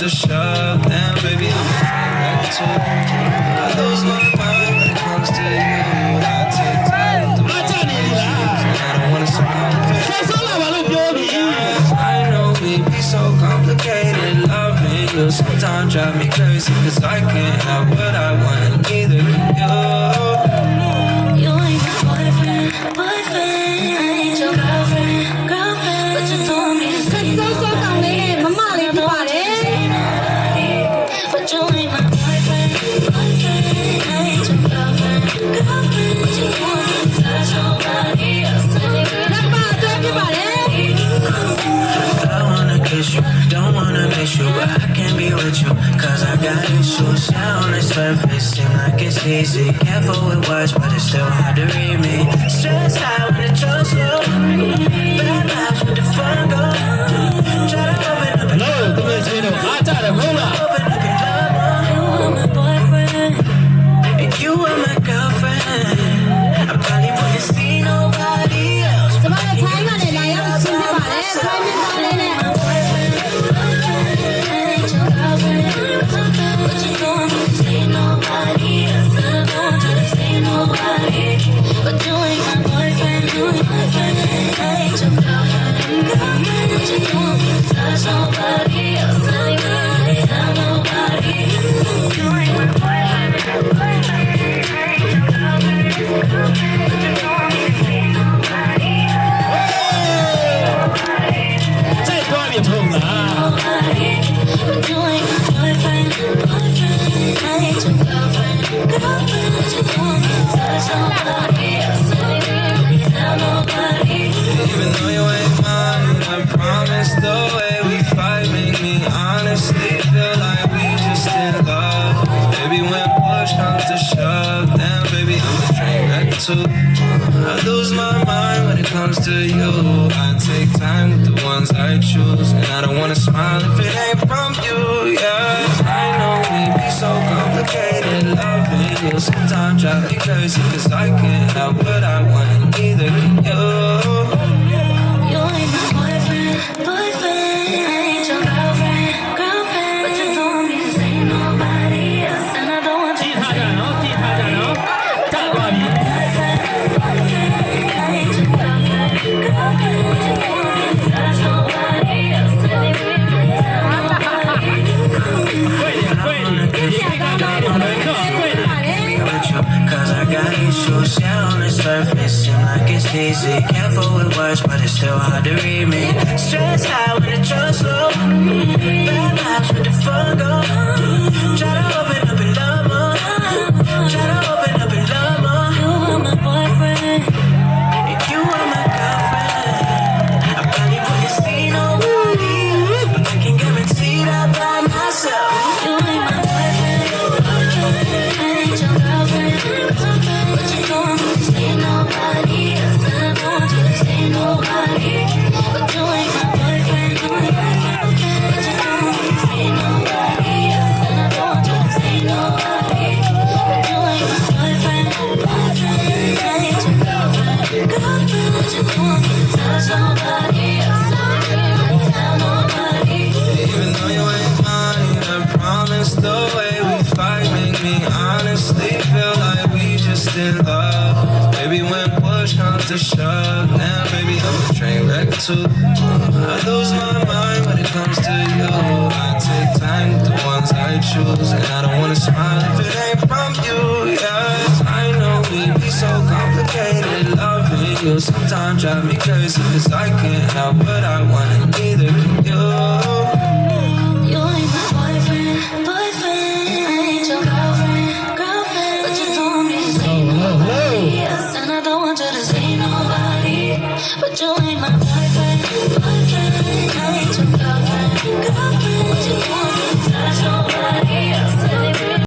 To shove down, baby, I'm back to I lose my mind when it comes to you. I take time to watch my shoes, and I don't wanna smile. I know we be so complicated, loving you sometimes drive me crazy, cause I can't have what I want, and neither can you. You ain't my boyfriend, I ain't your girlfriend, but you told me to stay. You ain't my boyfriend, I ain't your girlfriend, but you want me to touch nobody else. I wanna kiss you, don't wanna miss you, but I can't be with you, cause I got issues. Yeah, on the surface, seem like it's easy. Careful with words, but it's still hard to read me. Stressed out when the trust low, bad vibes with the fun go. Try to open up and you are my girlfriend. I probably wouldn't see nobody else. But you ain't my boyfriend, you ain't my friend. I ain't your girlfriend, but you don't want to touch nobody else. Tell nobody. You ain't my boyfriend, I ain't your girlfriend, but you don't want to see nobody else. But you ain't my boyfriend, I ain't your girlfriend, but you don't want to touch nobody else. Tell nobody. Even though you ain't mine, I promise the way we fight make me honestly feel like we just in love. Baby, when push comes to shove, damn baby, I'm a train wreck too. I lose my mind when it comes to you. I take time with the ones I choose, and I don't wanna smile if it ain't from you. Yeah, I know we be so complicated, loving you sometimes drive me crazy, cause I can't have what I want, and neither can you. You ain't my boyfriend, I ain't your girlfriend, but you don't want me to say nobody else, and I don't want you to say nobody. I ain't your girlfriend, but you don't want me to touch nobody else. Cause I got issues, yeah, on the surface, seem like it's easy. Careful with words, but it's still hard to read me. Stressed out when the trust low, bad vibes with the fun go. Try to open up and love more, try to open up and love more. You are my boyfriend, and you are my girlfriend. I probably wouldn't see nobody, but I can guarantee that by myself. You ain't my boyfriend, I ain't your girlfriend, but you don't want to say nobody else. I don't want you to say nobody. But you ain't my boyfriend, you ain't my girlfriend, but you don't want to say nobody else. And I don't want you to say nobody. But you ain't my boyfriend, I ain't your girlfriend, but you don't want to touch nobody else. Tell nobody. Even though you ain't mine, I promise the way we fight make me honestly feel like we just in love. Baby, when push comes to shove, damn baby, I'm a train wreck too. I lose my mind when it comes to you. I take time with the ones I choose, and I don't wanna smile if it ain't from you. Yes, I know we be so complicated, loving you sometimes drive me crazy, cause I can't have what I want.